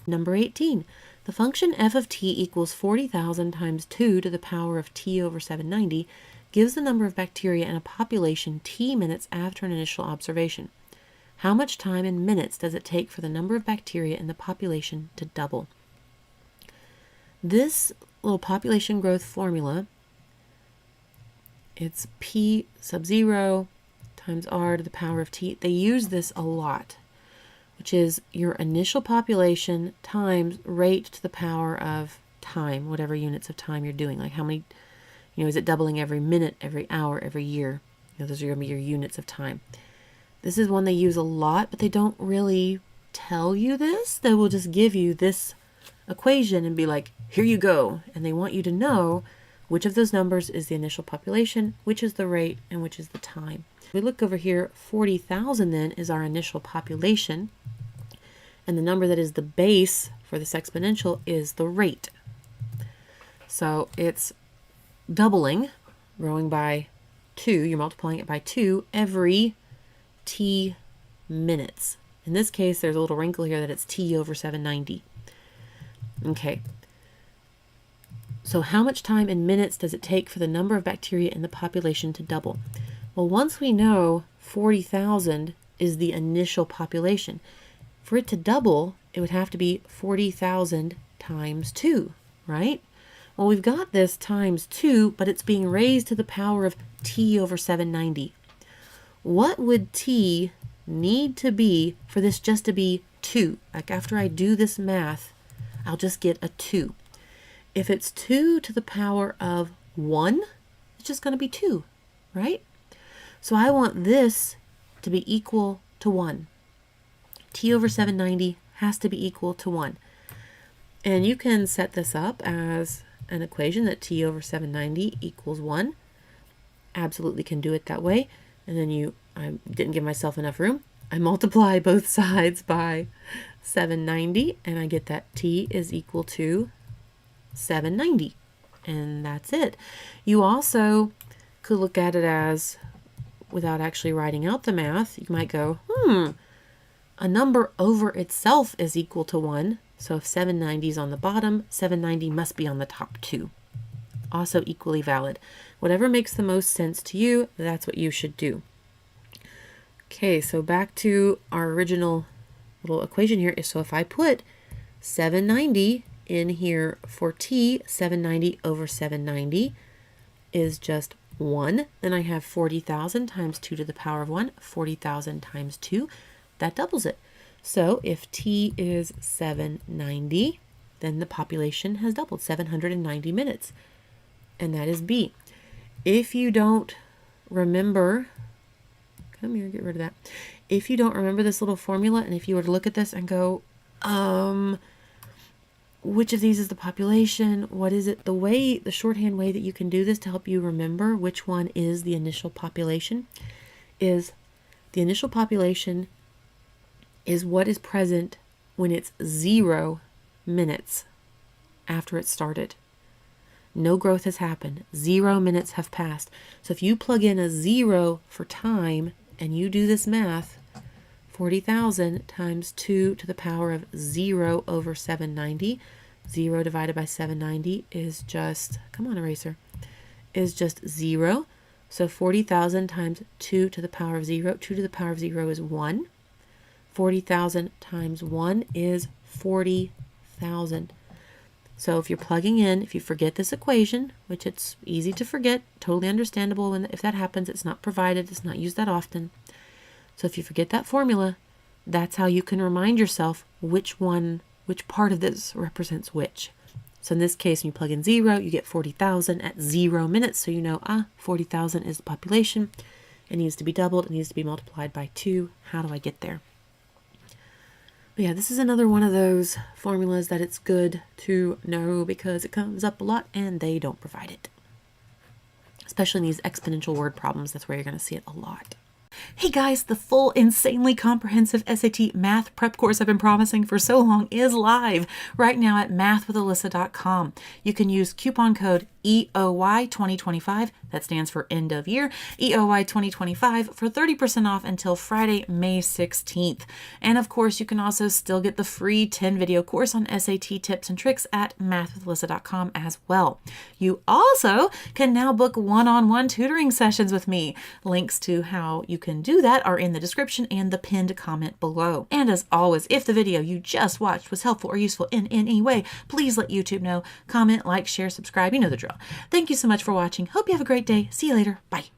Number 18, the function f of t equals 40,000 times 2 to the power of t over 790 gives the number of bacteria in a population t minutes after an initial observation. How much time in minutes does it take for the number of bacteria in the population to double? This little population growth formula, it's p sub 0 times r to the power of t. They use this a lot, which is your initial population times rate to the power of time, whatever units of time you're doing. Like how many, is it doubling every minute, every hour, every year? Those are going to be your units of time. This is one they use a lot, but they don't really tell you this. They will just give you this equation and be like, here you go. And they want you to know which of those numbers is the initial population, which is the rate, and which is the time. We look over here, 40,000 then is our initial population. And the number that is the base for this exponential is the rate. So it's doubling, growing by 2. You're multiplying it by 2 every t minutes. In this case, there's a little wrinkle here that it's t over 790. Okay. So how much time in minutes does it take for the number of bacteria in the population to double? Well, once we know 40,000 is the initial population, for it to double, it would have to be 40,000 times 2, right? Well, we've got this times 2, but it's being raised to the power of t over 790. What would t need to be for this just to be 2? Like after I do this math, I'll just get a 2. If it's 2 to the power of 1, it's just going to be 2, right? So I want this to be equal to 1. T over 790 has to be equal to 1. And you can set this up as an equation that t over 790 equals 1. Absolutely can do it that way. And then I didn't give myself enough room. I multiply both sides by 790, and I get that t is equal to 790. And that's it. You also could look at it as, without actually writing out the math, you might go, a number over itself is equal to 1. So if 790 is on the bottom, 790 must be on the top too. Also equally valid. Whatever makes the most sense to you, that's what you should do. Okay, so back to our original little equation here. So if I put 790 in here for t, 790 over 790 is just 1. Then I have 40,000 times 2 to the power of 1, 40,000 times 2. That doubles it. So if t is 790, then the population has doubled, 790 minutes. And that is B. If you don't remember, come here, get rid of that. If you don't remember this little formula, and if you were to look at this and go, which of these is the population? What is it? The shorthand way that you can do this to help you remember which one is the initial population is the initial population is what is present when it's 0 minutes after it started. No growth has happened. 0 minutes have passed. So if you plug in a 0 for time and you do this math, 40,000 times 2 to the power of 0 over 790. 0 divided by 790 is just, come on eraser, is just 0. So 40,000 times 2 to the power of 0. 2 to the power of 0 is 1. 40,000 times 1 is 40,000. So if you're plugging in, if you forget this equation, which it's easy to forget, totally understandable, and if that happens, it's not provided, it's not used that often. So if you forget that formula, that's how you can remind yourself which part of this represents which. So in this case, when you plug in 0, you get 40,000 at 0 minutes. So you know, 40,000 is the population. It needs to be doubled. It needs to be multiplied by 2. How do I get there? But yeah, this is another one of those formulas that it's good to know because it comes up a lot and they don't provide it. Especially in these exponential word problems, that's where you're going to see it a lot. Hey guys, the full insanely comprehensive SAT math prep course I've been promising for so long is live right now at mathwithalyssa.com. You can use coupon code EOY2025 That stands for end of year, EOY 2025, for 30% off until Friday, May 16th. And of course, you can also still get the free 10 video course on SAT tips and tricks at mathwithalyssa.com as well. You also can now book one-on-one tutoring sessions with me. Links to how you can do that are in the description and the pinned comment below. And as always, if the video you just watched was helpful or useful in any way, please let YouTube know. Comment, like, share, subscribe. You know the drill. Thank you so much for watching. Hope you have a great day. See you later. Bye.